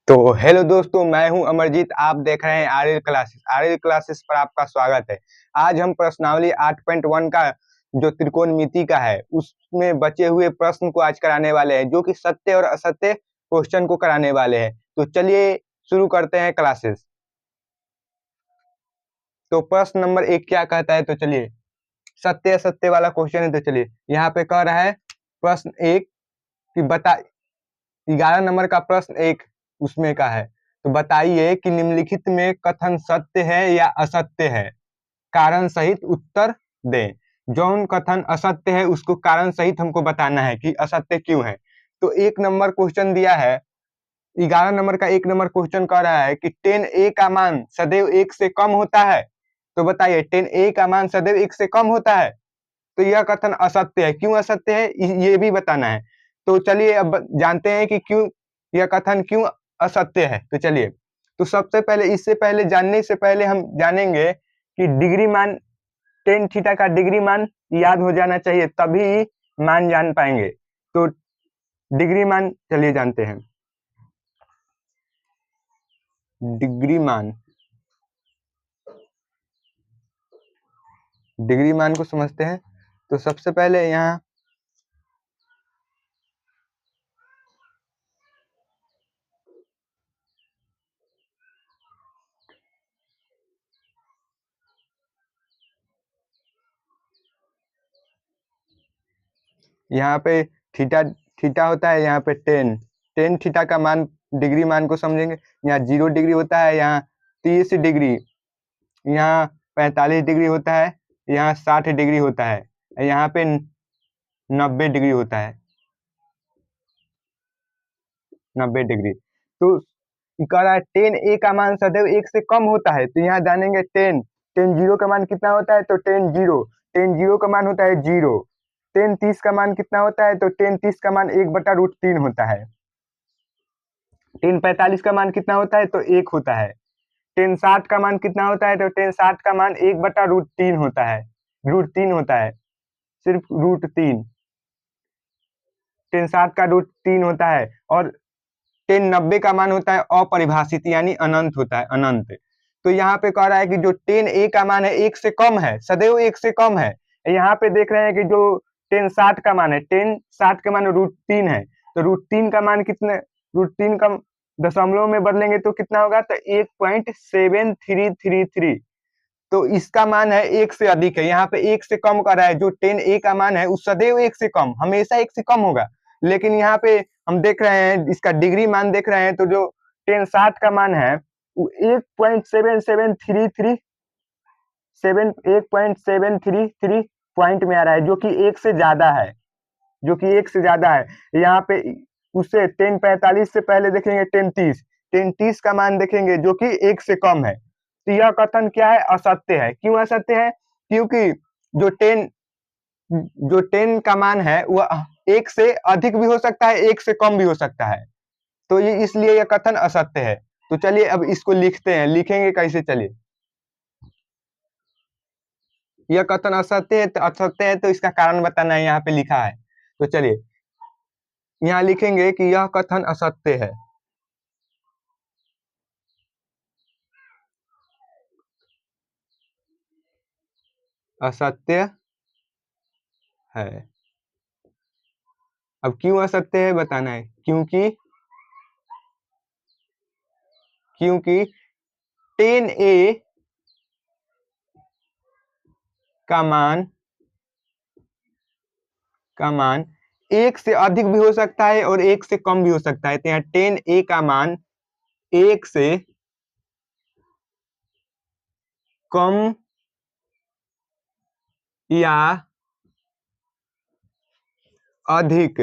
तो हेलो दोस्तों, मैं हूं अमरजीत। आप देख रहे हैं आरएल क्लासेस। आरएल क्लासेस पर आपका स्वागत है। आज हम प्रश्नावली 8.1 का जो त्रिकोणमिति का है उसमें बचे हुए प्रश्न को आज कराने वाले हैं, जो कि सत्य और असत्य क्वेश्चन को कराने वाले हैं। तो चलिए शुरू करते हैं क्लासेस। तो प्रश्न नंबर 1 क्या कहता है? तो चलिए, सत्य असत्य वाला क्वेश्चन है। तो चलिए, यहाँ पे कह रहा है प्रश्न 1 कि बता 11 नंबर का प्रश्न 1 उसमें का है। तो बताइए कि निम्नलिखित में कथन सत्य है या असत्य है, कारण सहित उत्तर दें। जौन कथन असत्य है उसको कारण सहित हमको बताना है कि असत्य क्यों है। तो 1 नंबर क्वेश्चन दिया है, 11 नंबर का 1 नंबर क्वेश्चन कह रहा है कि 10a का मान सदैव 1 से कम होता है। तो बताइए 10a का मान सदैव 1 से कम होता है। तो यह कथन असत्य है। क्यों असत्य है ये भी बताना है। तो चलिए अब जानते हैं कि क्यों यह कथन क्यों असत्य है। तो चलिए, तो सबसे पहले इससे पहले जानने से पहले हम जानेंगे कि डिग्री मान टेन थीटा का डिग्री मान याद हो जाना चाहिए, तभी मान जान पाएंगे। तो डिग्री मान चलिए जानते हैं। डिग्री मान को समझते हैं। तो सबसे पहले यहाँ पे थीटा थीटा होता है, यहाँ पे टेन थीटा का मान डिग्री मान को समझेंगे। यहाँ 0 डिग्री होता है, यहाँ 30 डिग्री, यहाँ 45 डिग्री होता है, यहाँ 60 डिग्री होता है, यहाँ पे 90 डिग्री होता है, 90 डिग्री। तो कह रहा है 10a का मान सदैव 1 से कम होता है। तो यहाँ जानेंगे 10 जीरो का मान कितना होता है। तो 10 जीरो का मान होता है 0। 10 30 का मान कितना होता है। तो 10 30 का मान 1/√3 होता है। 10 45 का मान कितना होता है। तो 1 होता है। 10 60 का मान कितना होता है। तो 10 60 का मान 1/√3 होता है, √3 होता है, सिर्फ √3। 10 60 का √3 होता है। और 10 90 का मान होता है अपरिभाषित, यानी अनंत होता है, अनंत। तो यहाँ पे कह रहा है कि जो 10a का मान है 1 से कम है, सदैव 1 से कम है। यहाँ पे देख रहे हैं कि जो 10 60 का मान है, 10 60 का मान √3 है। तो √3 का मान कितने, √3 का दशमलव में बदलेंगे तो कितना होगा। तो 1.7333। तो इसका मान है 1 से अधिक है। यहाँ पे 1 से कम कर रहा है। जो 10a का मान है उस सदैव 1 से कम, हमेशा 1 से कम होगा। लेकिन यहाँ पे हम देख रहे हैं, इसका डिग्री मान देख रहे हैं, तो जो 10 60 का मान है वो 1.7733 पॉइंट में आ रहा है, जो कि 1 से ज्यादा है, जो कि 1 से ज्यादा है। यहाँ पे उससे 10 45 से पहले देखेंगे 10 30 का मान देखेंगे, जो कि 1 से कम है। तो यह कथन क्या है, असत्य है। क्यों असत्य है? क्योंकि जो 10 का मान है वह 1 से अधिक भी हो सकता है, 1 से कम भी हो सकता है। तो ये इसलिए यह कथन असत्य है। तो चलिए अब इसको लिखते हैं। लिखेंगे कैसे? चलिए, यह कथन असत्य है, तो इसका कारण बताना है, यहाँ पे लिखा है। तो चलिए यहाँ लिखेंगे कि यह कथन असत्य है। असत्य है। अब क्यों असत्य है बताना है। क्योंकि 10a का मान 1 से अधिक भी हो सकता है और 1 से कम भी हो सकता है। तो यहाँ 10a का मान 1 से कम या अधिक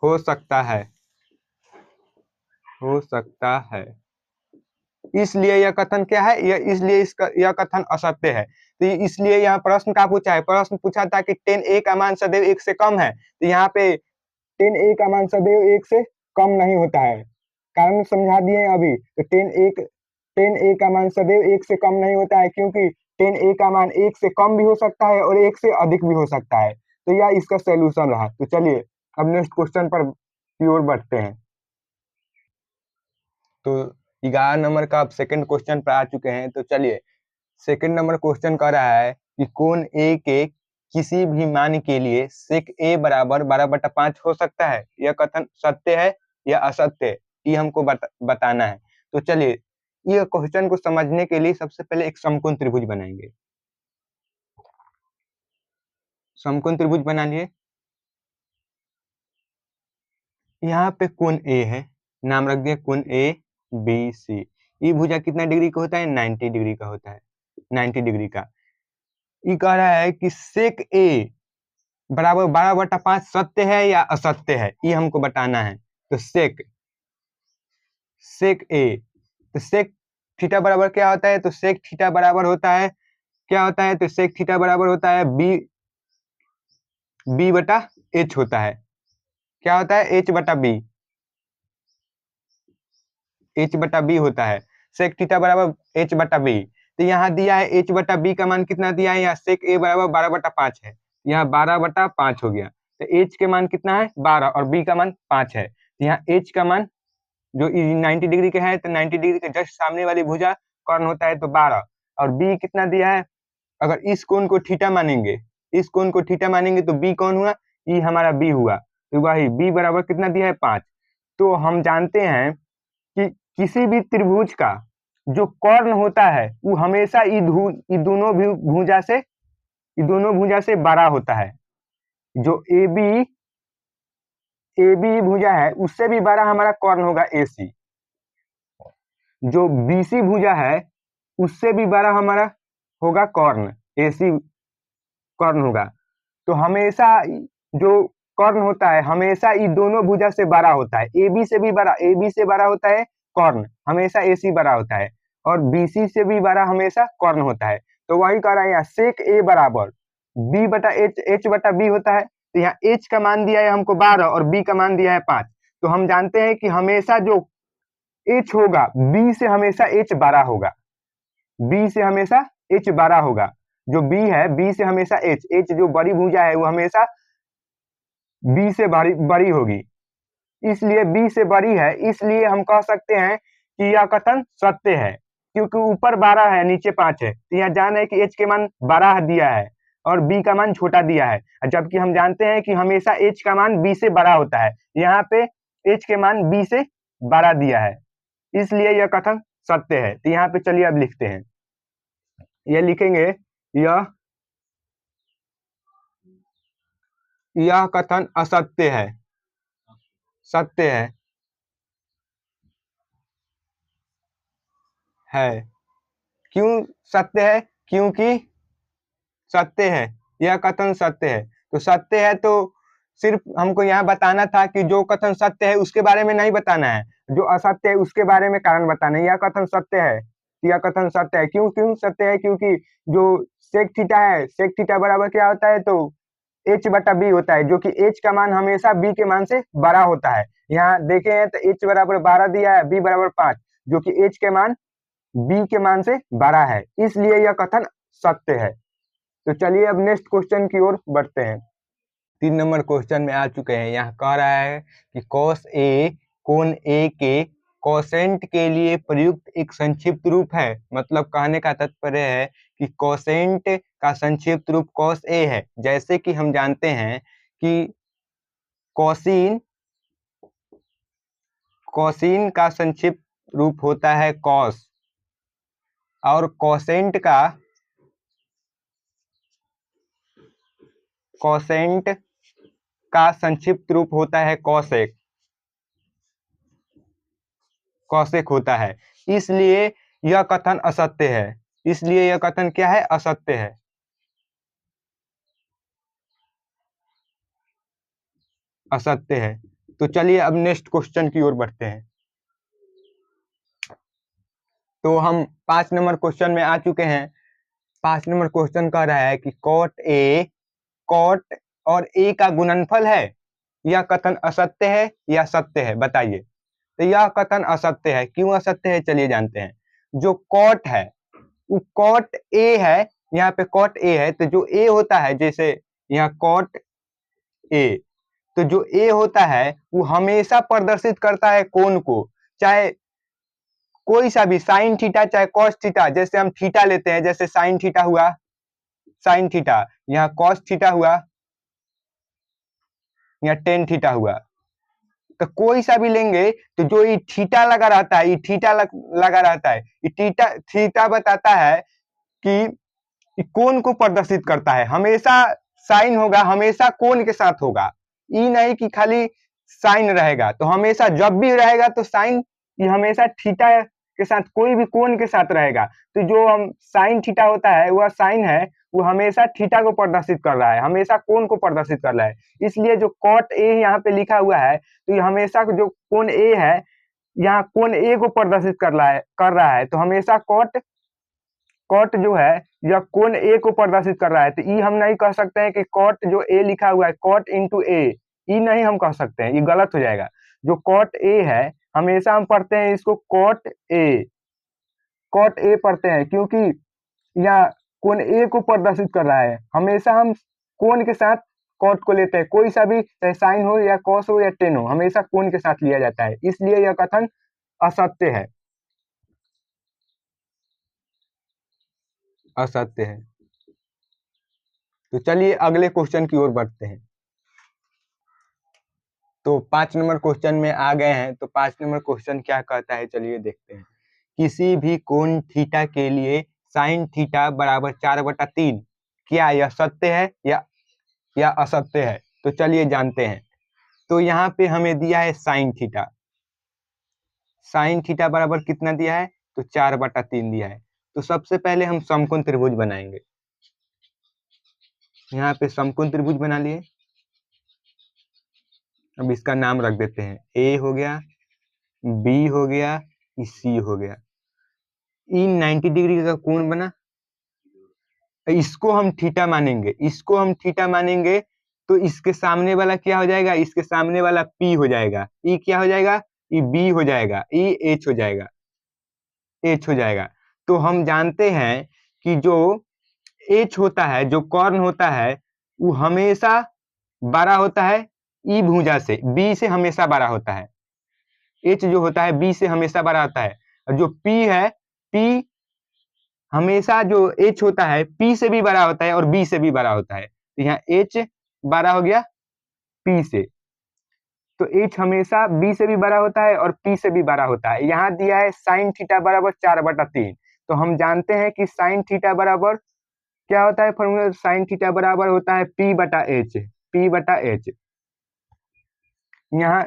हो सकता है, इसलिए यह कथन क्या है, यह कथन असत्य है। तो इसलिए यहाँ प्रश्न का पूछा है। प्रश्न पूछा था कि 10a का मान सदैव 1 से कम है। तो यहाँ पे 10a का मान सदैव 1 से कम नहीं होता है, कारण समझा दिए अभी। तो 10a का मान सदैव 1 से कम नहीं होता है, क्योंकि 10a का मान 1 से कम भी हो सकता है और 1 से अधिक भी हो सकता है। तो यह इसका सोल्यूशन रहा। तो चलिए अब नेक्स्ट क्वेश्चन पर की ओर बढ़ते हैं। तो 11 नंबर का अब सेकंड क्वेश्चन पर आ चुके हैं। तो चलिए, सेकंड नंबर क्वेश्चन कह रहा है कि कोण ए के किसी भी मान के लिए सेक ए बराबर 12/5 हो सकता है। यह कथन सत्य है या असत्य है, ये हमको बताना है। तो चलिए, यह क्वेश्चन को समझने के लिए सबसे पहले एक समकोण त्रिभुज बनाएंगे। समकोण त्रिभुज बना लिए। यहाँ पे कोण ए है, नाम रख दिया कोण ए बी सी। ये भुजा कितना डिग्री का होता है? 90 डिग्री का होता है, 90 डिग्री का। ये कह रहा है कि सेक ए बराबर 12/5 सत्य है या असत्य है, ये हमको बताना है। तो सेक ए, तो सेक थीटा बराबर क्या होता है? तो सेक थीटा बराबर होता है, क्या होता है? तो सेक थीटा बराबर होता है बी बटा एच होता है। क्या होता है? एच बटा बी होता है। सेक थीटा बराबर एच बटा बी। तो यहाँ दिया है एच बटा बी का मान कितना दिया है? यहाँ सेक ए बराबर 12/5 है, यहाँ 12/5 हो गया। तो एच के मान कितना है? 12 और बी का मान 5 है। तो यहाँ एच का मान जो 90 डिग्री के है, तो 90 डिग्री के जस्ट सामने वाली भुजा कर्ण होता है, तो 12। और बी कितना दिया है? अगर इस कोण को थीटा मानेंगे, इस कोण को थीटा मानेंगे तो बी कौन हुआ? ये हमारा बी हुआ। तो वही बी बराबर कितना दिया है? 5। तो हम जानते हैं कि किसी भी त्रिभुज का जो कर्ण होता है वो हमेशा ये दोनों भुजा से बड़ा होता है। जो ए बी भुजा है उससे भी बड़ा हमारा कर्ण होगा ए सी। जो बीसी भुजा है उससे भी बड़ा हमारा होगा कर्ण, ए सी कर्ण होगा। तो हमेशा जो कर्ण होता है हमेशा ये दोनों भुजा से बड़ा होता है। ए बी से बड़ा होता है कर्ण, हमेशा ए सी बड़ा होता है। और बीसी से भी बड़ा हमेशा कर्ण होता है। तो वही कह रहा है यहाँ सेक ए बराबर बी बटा एच बटा बी होता है। तो यहाँ एच का मान दिया है हमको 12 और बी का मान दिया है 5। तो हम जानते हैं कि हमेशा जो एच होगा बी से हमेशा एच बड़ा होगा, बी से हमेशा एच बड़ा होगा। जो बी है बी से हमेशा एच जो बड़ी भुजा है वो हमेशा बी से बड़ी होगी, इसलिए बी से बड़ी है। इसलिए हम कह सकते हैं कि यह कथन सत्य है, क्योंकि ऊपर 12 है नीचे 5 है। तो यहाँ जान है कि एच के मान 12 दिया है और बी का मान छोटा दिया है, जबकि हम जानते हैं कि हमेशा एच का मान बी से बड़ा होता है। यहाँ पे एच के मान बी से बड़ा दिया है, इसलिए यह कथन सत्य है। तो यहाँ पे चलिए अब लिखते हैं, यह लिखेंगे यह कथन असत्य है, सत्य है। क्यों सत्य है? क्योंकि सत्य है, यह कथन सत्य है। तो सत्य है तो सिर्फ हमको यहाँ बताना था कि जो कथन सत्य है उसके बारे में नहीं बताना है, जो असत्य है उसके बारे में कारण बताना है। यह कथन सत्य है, यह कथन सत्य है। क्यों सत्य है? क्योंकि जो सेक थीटा है, सेक थीटा बराबर क्या होता है? तो एच बटा बी होता है, जो कि एच का मान हमेशा बी के मान से बड़ा होता है। यहाँ देखे हैं तो एच बराबर 12 दिया है, बी बराबर 5, जो कि एच के मान बी के मान से बड़ा है, इसलिए यह कथन सत्य है। तो चलिए अब नेक्स्ट क्वेश्चन की ओर बढ़ते हैं। 3 नंबर क्वेश्चन में आ चुके हैं। यहाँ कह रहा है कि कॉस ए कोण ए के कोसेंट के लिए प्रयुक्त एक संक्षिप्त रूप है। मतलब कहने का तात्पर्य है कि कोसेंट का संक्षिप्त रूप कॉस ए है। जैसे कि हम जानते हैं कि कोसीन का संक्षिप्त रूप होता है कॉस, और कोसेंट का संक्षिप्त रूप होता है कॉसेक होता है। इसलिए यह कथन असत्य है, इसलिए यह कथन क्या है? असत्य है, असत्य है। तो चलिए अब नेक्स्ट क्वेश्चन की ओर बढ़ते हैं। तो हम 5 नंबर क्वेश्चन में आ चुके हैं। 5 नंबर क्वेश्चन कह रहा है कि कॉट और ए का गुणनफल है। यह कथन असत्य है या सत्य है, बताइए। तो यह कथन असत्य है। क्यों असत्य है? चलिए जानते हैं। जो कॉट है वो कॉट ए है, यहाँ पे कॉट ए है, तो जो ए होता है, जैसे यहाँ कॉट ए, तो जो ए होता है वो हमेशा प्रदर्शित करता है कोण को, चाहे कोई सा भी साइन थीटा चाहे कॉस थीटा। जैसे हम थीटा लेते हैं, जैसे साइन थीटा हुआ, साइन थीटा, यहाँ कॉस थीटा हुआ, यहाँ टेन थीटा हुआ। तो कोई सा भी लेंगे तो जो ये थीटा लगा रहता है, ये थीटा लगा रहता है, ये थीटा थीटा बताता है कि कोण को प्रदर्शित करता है। हमेशा साइन होगा, हमेशा कोण के साथ होगा, ये नहीं कि खाली साइन रहेगा। तो हमेशा जब भी रहेगा तो साइन ये हमेशा थीटा के साथ, कोई भी कोण के साथ रहेगा। तो जो हम साइन थीटा होता है वह साइन है, वो हमेशा थीटा को प्रदर्शित कर रहा है, हमेशा कोण को प्रदर्शित कर रहा है। इसलिए जो कॉट ए यहाँ पे लिखा हुआ है, तो ये हमेशा जो कोण ए है, यहाँ कोण ए को प्रदर्शित कर रहा है। तो हमेशा कॉट जो है यह कोण ए को प्रदर्शित कर रहा है। तो ई हम नहीं कह सकते हैं कि कॉट जो ए लिखा हुआ है कॉट इंटू ए, ई नहीं हम कह सकते हैं, ये गलत हो जाएगा। जो कॉट ए है हमेशा हम पढ़ते हैं इसको कॉट ए पढ़ते हैं, क्योंकि यह कोण ए को प्रदर्शित कर रहा है। हमेशा हम कोण के साथ कॉट को लेते हैं, कोई सा भी चाहे साइन हो या कॉस हो या टेन हो, हमेशा कोण के साथ लिया जाता है। इसलिए यह कथन असत्य है, असत्य है। तो चलिए अगले क्वेश्चन की ओर बढ़ते हैं। तो 5 नंबर क्वेश्चन में आ गए हैं। तो 5 नंबर क्वेश्चन क्या कहता है, चलिए देखते हैं। किसी भी कोण थीटा के लिए साइन थीटा बराबर 4/3, क्या यह सत्य है या असत्य है? तो चलिए जानते हैं। तो यहाँ पे हमें दिया है साइन थीटा बराबर कितना दिया है, तो 4/3 दिया है। तो सबसे पहले हम समकोण त्रिभुज बनाएंगे। यहाँ पे समकोण त्रिभुज बना लिए। अब इसका नाम रख देते हैं, ए हो गया, बी हो गया, सी हो गया। इन 90 डिग्री का कोण बना, इसको हम थीटा मानेंगे। तो इसके सामने वाला क्या हो जाएगा, इसके सामने वाला पी हो जाएगा, ई क्या हो जाएगा, ई बी हो जाएगा, ई एच हो जाएगा। तो हम जानते हैं कि जो एच होता है, जो कर्ण होता है, वो हमेशा बड़ा होता है ई भुजा से, बी से हमेशा बड़ा होता है। एच जो होता है बी से हमेशा बड़ा होता है। और जो पी है, पी हमेशा जो एच होता है पी से भी बड़ा होता है और बी से भी बड़ा होता है। तो यहाँ एच बड़ा हो गया पी से, तो एच हमेशा बी से भी बड़ा होता है और पी से भी बड़ा होता है। यहाँ दिया है साइन थीटा बराबर 4/3। तो हम जानते हैं कि साइन थीटा बराबर क्या होता है, फॉर्मूला साइन थीटा बराबर होता है P/H। यहाँ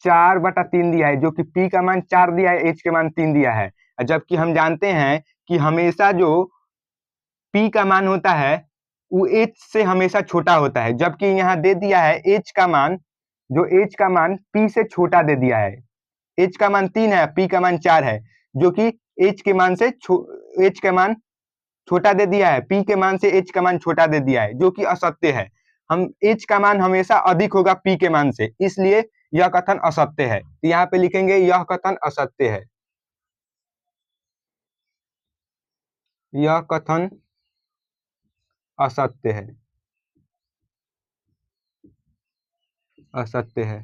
4/3 दिया है, जो कि P का मान 4 दिया है, H के मान 3 दिया है। जबकि हम जानते हैं कि हमेशा जो P का मान होता है वो H से हमेशा छोटा होता है। जबकि यहाँ दे दिया है H का मान, जो H का मान P से छोटा दे दिया है। H का मान 3 है, P का मान 4 है, जो कि H के मान छोटा दे दिया है, P के मान से H का मान छोटा दे दिया है, जो कि असत्य है। हम H का मान हमेशा अधिक होगा P के मान से, इसलिए यह कथन असत्य है। तो यहाँ पे लिखेंगे यह कथन असत्य है, यह कथन असत्य है, असत्य है।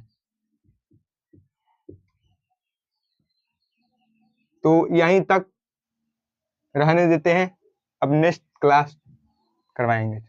तो यहीं तक रहने देते हैं, अब नेक्स्ट क्लास करवाएंगे।